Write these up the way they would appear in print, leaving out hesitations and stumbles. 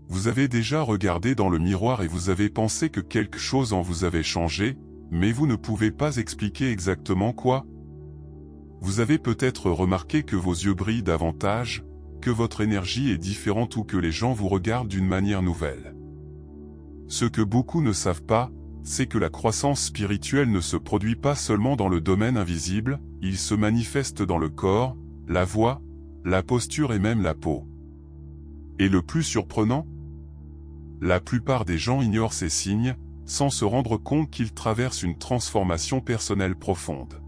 Vous avez déjà regardé dans le miroir et vous avez pensé que quelque chose en vous avait changé, mais vous ne pouvez pas expliquer exactement quoi. Vous avez peut-être remarqué que vos yeux brillent davantage, que votre énergie est différente ou que les gens vous regardent d'une manière nouvelle. Ce que beaucoup ne savent pas, c'est que la croissance spirituelle ne se produit pas seulement dans le domaine invisible, il se manifeste dans le corps, la voix, la posture et même la peau. Et le plus surprenant, la plupart des gens ignorent ces signes, sans se rendre compte qu'ils traversent une transformation personnelle profonde.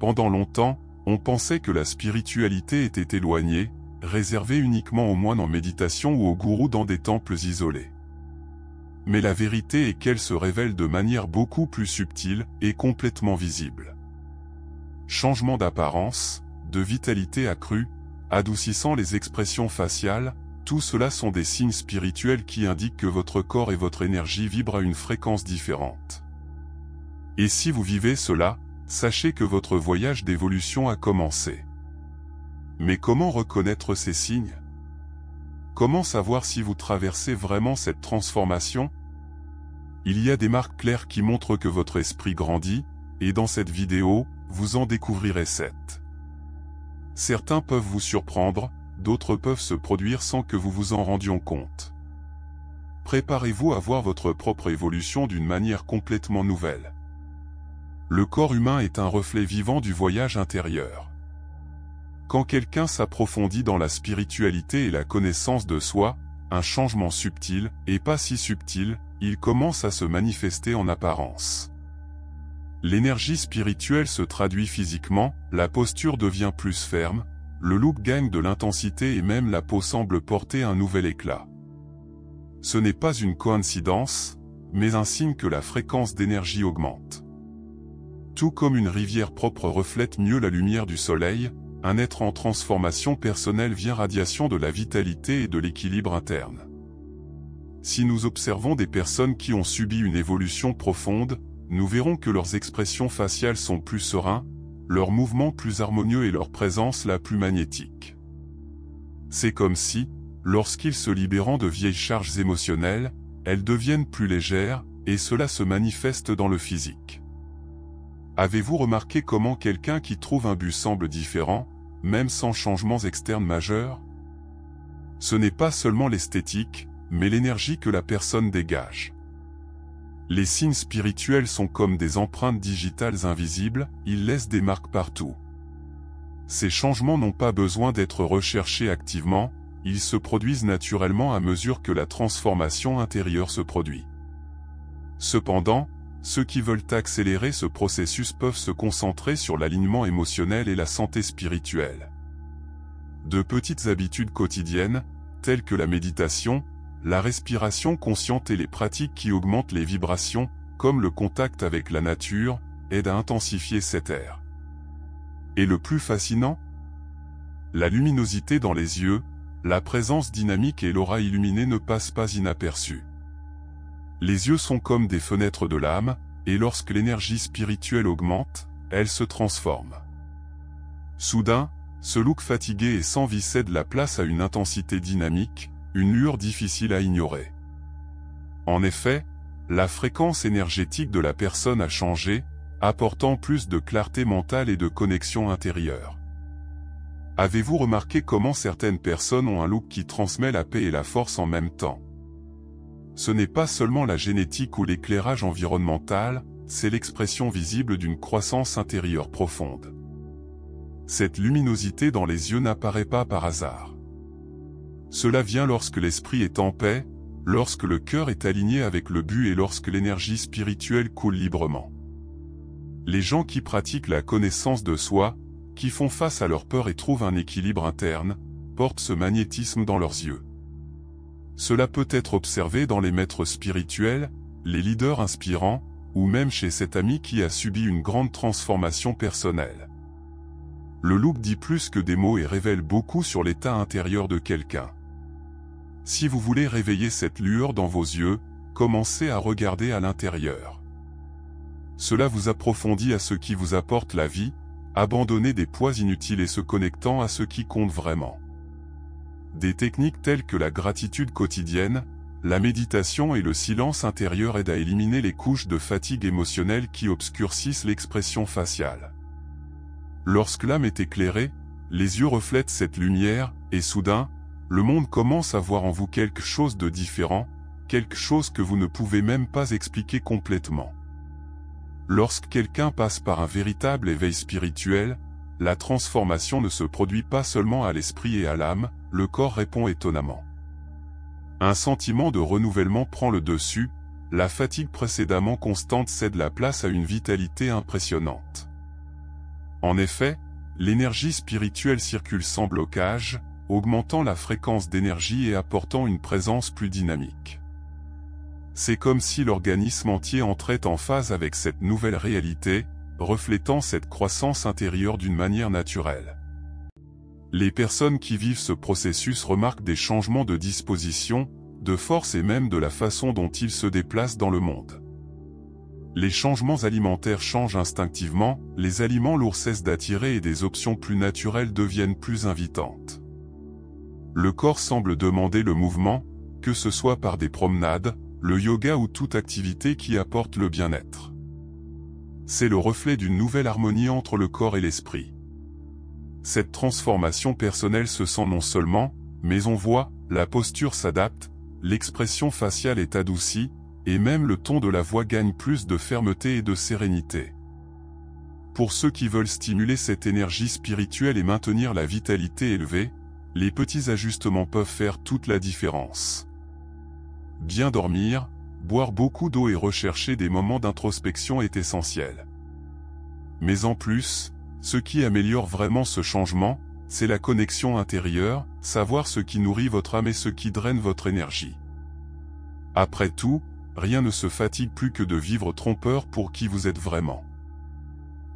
Pendant longtemps, on pensait que la spiritualité était éloignée, réservée uniquement aux moines en méditation ou aux gourous dans des temples isolés. Mais la vérité est qu'elle se révèle de manière beaucoup plus subtile et complètement visible. Changement d'apparence, de vitalité accrue, adoucissant les expressions faciales, tout cela sont des signes spirituels qui indiquent que votre corps et votre énergie vibrent à une fréquence différente. Et si vous vivez cela, sachez que votre voyage d'évolution a commencé. Mais comment reconnaître ces signes? Comment savoir si vous traversez vraiment cette transformation? Il y a des marques claires qui montrent que votre esprit grandit, et dans cette vidéo, vous en découvrirez 7. Certains peuvent vous surprendre, d'autres peuvent se produire sans que vous vous en rendiez compte. Préparez-vous à voir votre propre évolution d'une manière complètement nouvelle. Le corps humain est un reflet vivant du voyage intérieur. Quand quelqu'un s'approfondit dans la spiritualité et la connaissance de soi, un changement subtil, et pas si subtil, il commence à se manifester en apparence. L'énergie spirituelle se traduit physiquement, la posture devient plus ferme, le look gagne de l'intensité et même la peau semble porter un nouvel éclat. Ce n'est pas une coïncidence, mais un signe que la fréquence d'énergie augmente. Tout comme une rivière propre reflète mieux la lumière du soleil, un être en transformation personnelle vient radiation de la vitalité et de l'équilibre interne. Si nous observons des personnes qui ont subi une évolution profonde, nous verrons que leurs expressions faciales sont plus sereins, leurs mouvements plus harmonieux et leur présence la plus magnétique. C'est comme si, lorsqu'ils se libèrent de vieilles charges émotionnelles, elles deviennent plus légères, et cela se manifeste dans le physique. Avez-vous remarqué comment quelqu'un qui trouve un but semble différent, même sans changements externes majeurs? Ce n'est pas seulement l'esthétique, mais l'énergie que la personne dégage. Les signes spirituels sont comme des empreintes digitales invisibles, ils laissent des marques partout. Ces changements n'ont pas besoin d'être recherchés activement, ils se produisent naturellement à mesure que la transformation intérieure se produit. Cependant, ceux qui veulent accélérer ce processus peuvent se concentrer sur l'alignement émotionnel et la santé spirituelle. De petites habitudes quotidiennes, telles que la méditation, la respiration consciente et les pratiques qui augmentent les vibrations, comme le contact avec la nature, aident à intensifier cet air. Et le plus fascinant? La luminosité dans les yeux, la présence dynamique et l'aura illuminée ne passent pas inaperçues. Les yeux sont comme des fenêtres de l'âme, et lorsque l'énergie spirituelle augmente, elle se transforme. Soudain, ce look fatigué et sans vie cède la place à une intensité dynamique, une lueur difficile à ignorer. En effet, la fréquence énergétique de la personne a changé, apportant plus de clarté mentale et de connexion intérieure. Avez-vous remarqué comment certaines personnes ont un look qui transmet la paix et la force en même temps? Ce n'est pas seulement la génétique ou l'éclairage environnemental, c'est l'expression visible d'une croissance intérieure profonde. Cette luminosité dans les yeux n'apparaît pas par hasard. Cela vient lorsque l'esprit est en paix, lorsque le cœur est aligné avec le but et lorsque l'énergie spirituelle coule librement. Les gens qui pratiquent la connaissance de soi, qui font face à leur peur et trouvent un équilibre interne, portent ce magnétisme dans leurs yeux. Cela peut être observé dans les maîtres spirituels, les leaders inspirants, ou même chez cet ami qui a subi une grande transformation personnelle. Le look dit plus que des mots et révèle beaucoup sur l'état intérieur de quelqu'un. Si vous voulez réveiller cette lueur dans vos yeux, commencez à regarder à l'intérieur. Cela vous approfondit à ce qui vous apporte la vie, abandonnez des poids inutiles et se connectant à ce qui compte vraiment. des techniques telles que la gratitude quotidienne, la méditation et le silence intérieur aident à éliminer les couches de fatigue émotionnelle qui obscurcissent l'expression faciale. Lorsque l'âme est éclairée, les yeux reflètent cette lumière, et soudain, le monde commence à voir en vous quelque chose de différent, quelque chose que vous ne pouvez même pas expliquer complètement. Lorsque quelqu'un passe par un véritable éveil spirituel, la transformation ne se produit pas seulement à l'esprit et à l'âme, le corps répond étonnamment. Un sentiment de renouvellement prend le dessus, la fatigue précédemment constante cède la place à une vitalité impressionnante. En effet, l'énergie spirituelle circule sans blocage, augmentant la fréquence d'énergie et apportant une présence plus dynamique. C'est comme si l'organisme entier entrait en phase avec cette nouvelle réalité, reflétant cette croissance intérieure d'une manière naturelle. Les personnes qui vivent ce processus remarquent des changements de disposition, de force et même de la façon dont ils se déplacent dans le monde. Les changements alimentaires changent instinctivement, les aliments lourds cessent d'attirer et des options plus naturelles deviennent plus invitantes. Le corps semble demander le mouvement, que ce soit par des promenades, le yoga ou toute activité qui apporte le bien-être. C'est le reflet d'une nouvelle harmonie entre le corps et l'esprit. Cette transformation personnelle se sent non seulement, mais on voit, la posture s'adapte, l'expression faciale est adoucie, et même le ton de la voix gagne plus de fermeté et de sérénité. Pour ceux qui veulent stimuler cette énergie spirituelle et maintenir la vitalité élevée, les petits ajustements peuvent faire toute la différence. Bien dormir, boire beaucoup d'eau et rechercher des moments d'introspection est essentiel. Mais en plus, ce qui améliore vraiment ce changement, c'est la connexion intérieure, savoir ce qui nourrit votre âme et ce qui draine votre énergie. Après tout, rien ne se fatigue plus que de vivre trompeur pour qui vous êtes vraiment.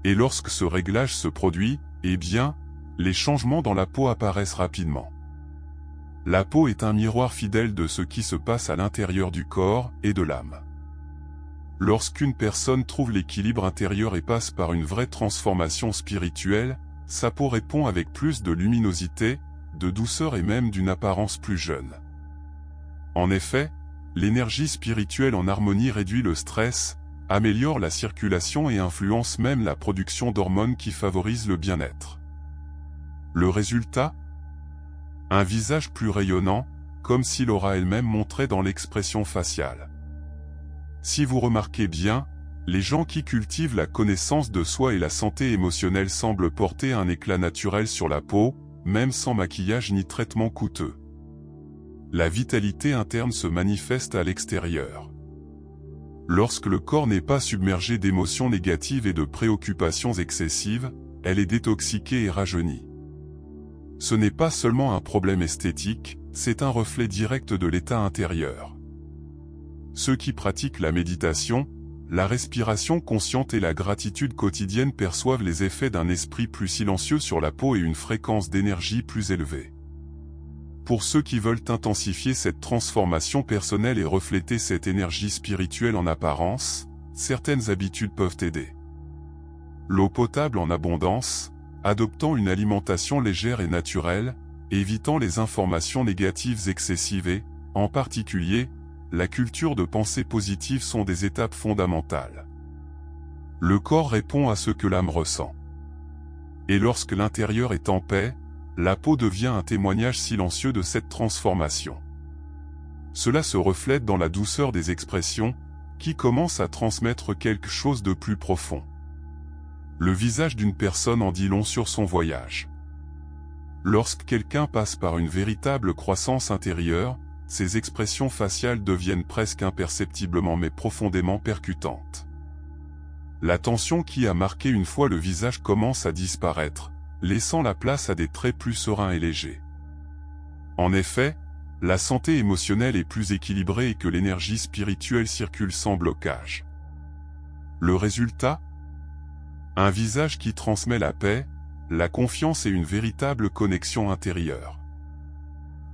Et lorsque ce réglage se produit, eh bien, les changements dans la peau apparaissent rapidement. La peau est un miroir fidèle de ce qui se passe à l'intérieur du corps et de l'âme. Lorsqu'une personne trouve l'équilibre intérieur et passe par une vraie transformation spirituelle, sa peau répond avec plus de luminosité, de douceur et même d'une apparence plus jeune. En effet, l'énergie spirituelle en harmonie réduit le stress, améliore la circulation et influence même la production d'hormones qui favorisent le bien-être. Le résultat ? Un visage plus rayonnant, comme si l'aura elle-même montrait dans l'expression faciale. Si vous remarquez bien, les gens qui cultivent la connaissance de soi et la santé émotionnelle semblent porter un éclat naturel sur la peau, même sans maquillage ni traitement coûteux. La vitalité interne se manifeste à l'extérieur. Lorsque le corps n'est pas submergé d'émotions négatives et de préoccupations excessives, elle est détoxiquée et rajeunie. Ce n'est pas seulement un problème esthétique, c'est un reflet direct de l'état intérieur. Ceux qui pratiquent la méditation, la respiration consciente et la gratitude quotidienne perçoivent les effets d'un esprit plus silencieux sur la peau et une fréquence d'énergie plus élevée. Pour ceux qui veulent intensifier cette transformation personnelle et refléter cette énergie spirituelle en apparence, certaines habitudes peuvent aider. L'eau potable en abondance, adoptant une alimentation légère et naturelle, évitant les informations négatives excessives et, en particulier, la culture de pensée positive sont des étapes fondamentales. Le corps répond à ce que l'âme ressent. Et lorsque l'intérieur est en paix, la peau devient un témoignage silencieux de cette transformation. Cela se reflète dans la douceur des expressions, qui commencent à transmettre quelque chose de plus profond. Le visage d'une personne en dit long sur son voyage. Lorsque quelqu'un passe par une véritable croissance intérieure, ses expressions faciales deviennent presque imperceptiblement mais profondément percutantes. La tension qui a marqué une fois le visage commence à disparaître, laissant la place à des traits plus sereins et légers. En effet, la santé émotionnelle est plus équilibrée et que l'énergie spirituelle circule sans blocage. Le résultat ? Un visage qui transmet la paix, la confiance et une véritable connexion intérieure.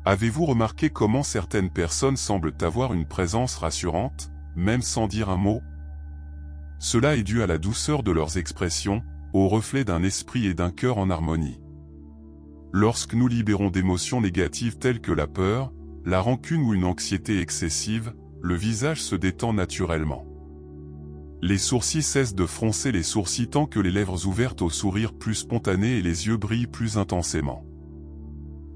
Avez-vous remarqué comment certaines personnes semblent avoir une présence rassurante, même sans dire un mot ? Cela est dû à la douceur de leurs expressions, au reflet d'un esprit et d'un cœur en harmonie. Lorsque nous libérons d'émotions négatives telles que la peur, la rancune ou une anxiété excessive, le visage se détend naturellement. Les sourcils cessent de froncer les sourcils tant que les lèvres ouvertes au sourire plus spontané et les yeux brillent plus intensément.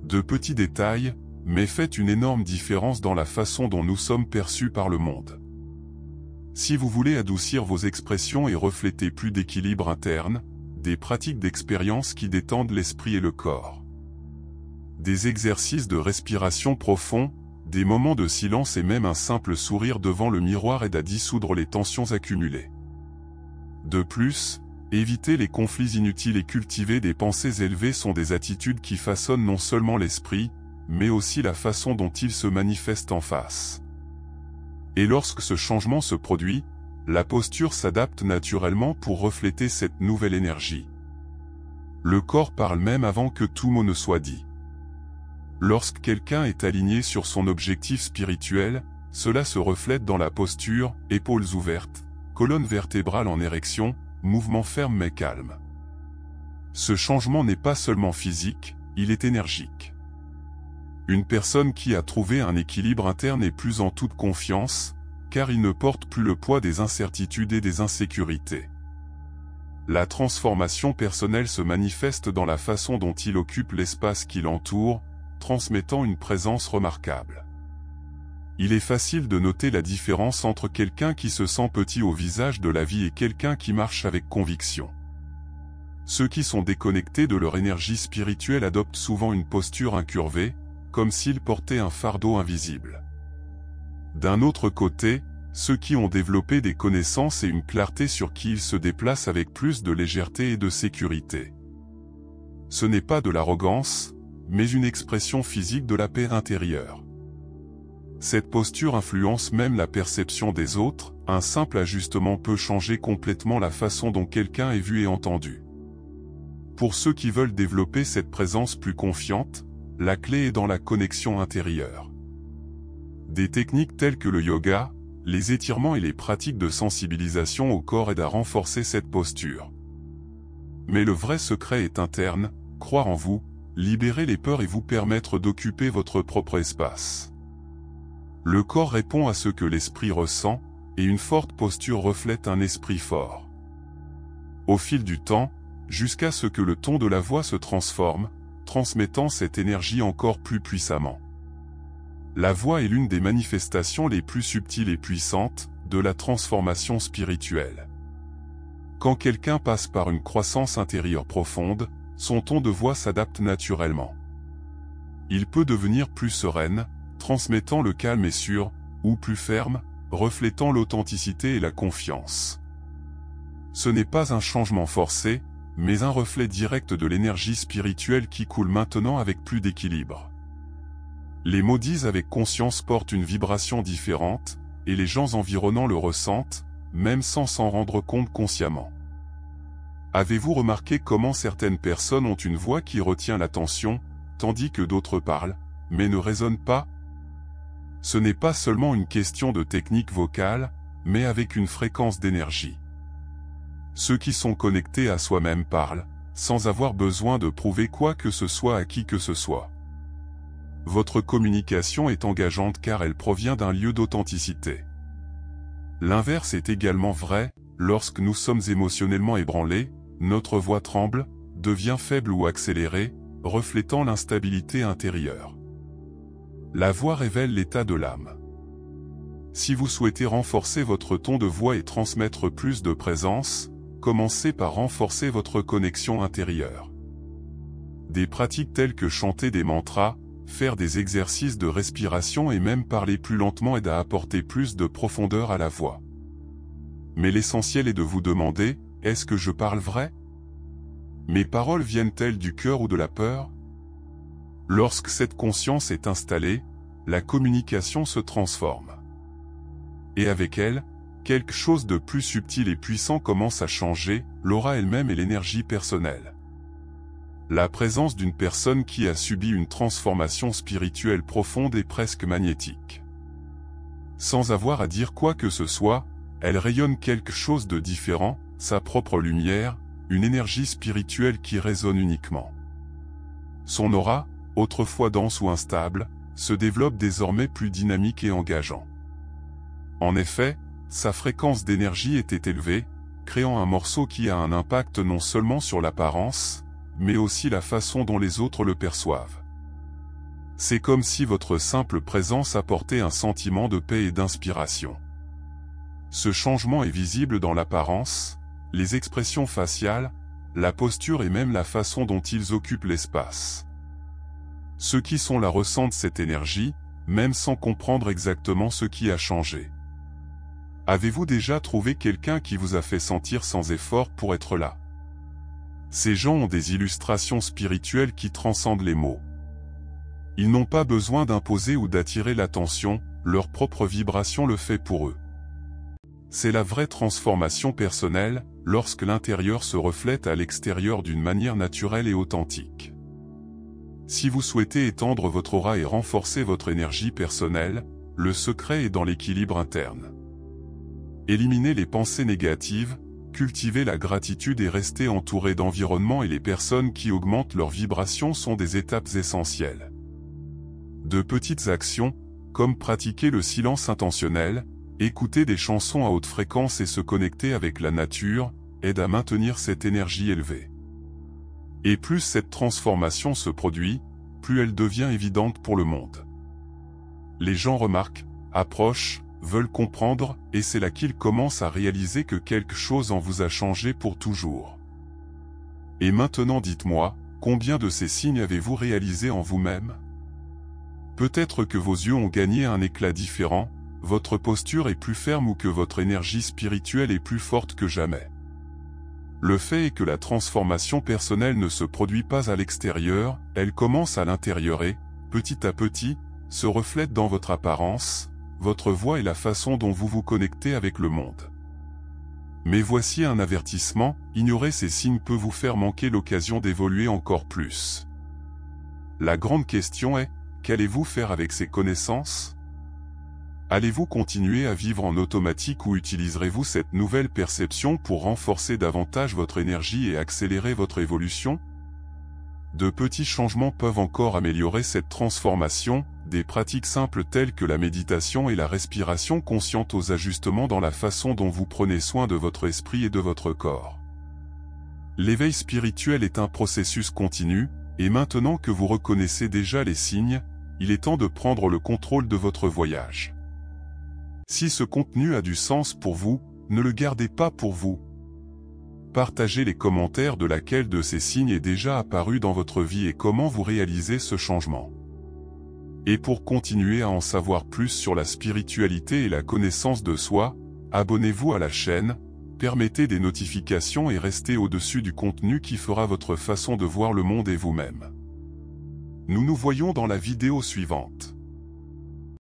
De petits détails, mais fait une énorme différence dans la façon dont nous sommes perçus par le monde. Si vous voulez adoucir vos expressions et refléter plus d'équilibre interne, des pratiques d'expérience qui détendent l'esprit et le corps. Des exercices de respiration profond, des moments de silence et même un simple sourire devant le miroir aident à dissoudre les tensions accumulées. De plus, éviter les conflits inutiles et cultiver des pensées élevées sont des attitudes qui façonnent non seulement l'esprit, mais aussi la façon dont il se manifeste en face. Et lorsque ce changement se produit, la posture s'adapte naturellement pour refléter cette nouvelle énergie. Le corps parle même avant que tout mot ne soit dit. Lorsque quelqu'un est aligné sur son objectif spirituel, cela se reflète dans la posture, épaules ouvertes, colonne vertébrale en érection, mouvement ferme mais calme. Ce changement n'est pas seulement physique, il est énergique. Une personne qui a trouvé un équilibre interne est plus en toute confiance, car il ne porte plus le poids des incertitudes et des insécurités. La transformation personnelle se manifeste dans la façon dont il occupe l'espace qui l'entoure, transmettant une présence remarquable. Il est facile de noter la différence entre quelqu'un qui se sent petit au visage de la vie et quelqu'un qui marche avec conviction. Ceux qui sont déconnectés de leur énergie spirituelle adoptent souvent une posture incurvée, comme s'ils portaient un fardeau invisible. D'un autre côté, ceux qui ont développé des connaissances et une clarté sur qui ils se déplacent avec plus de légèreté et de sécurité. Ce n'est pas de l'arrogance, mais une expression physique de la paix intérieure. Cette posture influence même la perception des autres, un simple ajustement peut changer complètement la façon dont quelqu'un est vu et entendu. Pour ceux qui veulent développer cette présence plus confiante, la clé est dans la connexion intérieure. Des techniques telles que le yoga, les étirements et les pratiques de sensibilisation au corps aident à renforcer cette posture. Mais le vrai secret est interne, croire en vous, libérer les peurs et vous permettre d'occuper votre propre espace. Le corps répond à ce que l'esprit ressent, et une forte posture reflète un esprit fort. Au fil du temps, jusqu'à ce que le ton de la voix se transforme, transmettant cette énergie encore plus puissamment. La voix est l'une des manifestations les plus subtiles et puissantes de la transformation spirituelle. Quand quelqu'un passe par une croissance intérieure profonde, son ton de voix s'adapte naturellement. Il peut devenir plus sereine, transmettant le calme et sûr, ou plus ferme, reflétant l'authenticité et la confiance. Ce n'est pas un changement forcé, mais un reflet direct de l'énergie spirituelle qui coule maintenant avec plus d'équilibre. Les mots dits avec conscience portent une vibration différente, et les gens environnants le ressentent, même sans s'en rendre compte consciemment. Avez-vous remarqué comment certaines personnes ont une voix qui retient l'attention, tandis que d'autres parlent, mais ne résonnent pas? Ce n'est pas seulement une question de technique vocale, mais avec une fréquence d'énergie. Ceux qui sont connectés à soi-même parlent, sans avoir besoin de prouver quoi que ce soit à qui que ce soit. Votre communication est engageante car elle provient d'un lieu d'authenticité. L'inverse est également vrai, lorsque nous sommes émotionnellement ébranlés, notre voix tremble, devient faible ou accélérée, reflétant l'instabilité intérieure. La voix révèle l'état de l'âme. Si vous souhaitez renforcer votre ton de voix et transmettre plus de présence, commencez par renforcer votre connexion intérieure. Des pratiques telles que chanter des mantras, faire des exercices de respiration et même parler plus lentement aident à apporter plus de profondeur à la voix. Mais l'essentiel est de vous demander, est-ce que je parle vrai? Mes paroles viennent-elles du cœur ou de la peur? Lorsque cette conscience est installée, la communication se transforme. Et avec elle, quelque chose de plus subtil et puissant commence à changer, l'aura elle-même et l'énergie personnelle. La présence d'une personne qui a subi une transformation spirituelle profonde est presque magnétique. Sans avoir à dire quoi que ce soit, elle rayonne quelque chose de différent, sa propre lumière, une énergie spirituelle qui résonne uniquement. Son aura, autrefois dense ou instable, se développe désormais plus dynamique et engageant. En effet, sa fréquence d'énergie était élevée, créant un morceau qui a un impact non seulement sur l'apparence, mais aussi la façon dont les autres le perçoivent. C'est comme si votre simple présence apportait un sentiment de paix et d'inspiration. Ce changement est visible dans l'apparence, les expressions faciales, la posture et même la façon dont ils occupent l'espace. Ceux qui sont là ressentent cette énergie, même sans comprendre exactement ce qui a changé. Avez-vous déjà trouvé quelqu'un qui vous a fait sentir sans effort pour être là? Ces gens ont des illustrations spirituelles qui transcendent les mots. Ils n'ont pas besoin d'imposer ou d'attirer l'attention, leur propre vibration le fait pour eux. C'est la vraie transformation personnelle, lorsque l'intérieur se reflète à l'extérieur d'une manière naturelle et authentique. Si vous souhaitez étendre votre aura et renforcer votre énergie personnelle, le secret est dans l'équilibre interne. Éliminez les pensées négatives, cultivez la gratitude et restez entouré d'environnements et les personnes qui augmentent leur vibration sont des étapes essentielles. De petites actions, comme pratiquer le silence intentionnel, écouter des chansons à haute fréquence et se connecter avec la nature, aident à maintenir cette énergie élevée. Et plus cette transformation se produit, plus elle devient évidente pour le monde. Les gens remarquent, approchent, veulent comprendre, et c'est là qu'ils commencent à réaliser que quelque chose en vous a changé pour toujours. Et maintenant dites-moi, combien de ces signes avez-vous réalisé en vous-même? Peut-être que vos yeux ont gagné un éclat différent, votre posture est plus ferme ou que votre énergie spirituelle est plus forte que jamais. Le fait est que la transformation personnelle ne se produit pas à l'extérieur, elle commence à l'intérieur et, petit à petit, se reflète dans votre apparence, votre voix et la façon dont vous vous connectez avec le monde. Mais voici un avertissement, ignorer ces signes peut vous faire manquer l'occasion d'évoluer encore plus. La grande question est, qu'allez-vous faire avec ces connaissances? Allez-vous continuer à vivre en automatique ou utiliserez-vous cette nouvelle perception pour renforcer davantage votre énergie et accélérer votre évolution? De petits changements peuvent encore améliorer cette transformation, des pratiques simples telles que la méditation et la respiration consciente aux ajustements dans la façon dont vous prenez soin de votre esprit et de votre corps. L'éveil spirituel est un processus continu, et maintenant que vous reconnaissez déjà les signes, il est temps de prendre le contrôle de votre voyage. Si ce contenu a du sens pour vous, ne le gardez pas pour vous. Partagez les commentaires de laquelle de ces signes est déjà apparu dans votre vie et comment vous réalisez ce changement. Et pour continuer à en savoir plus sur la spiritualité et la connaissance de soi, abonnez-vous à la chaîne, permettez des notifications et restez au-dessus du contenu qui fera votre façon de voir le monde et vous-même. Nous nous voyons dans la vidéo suivante.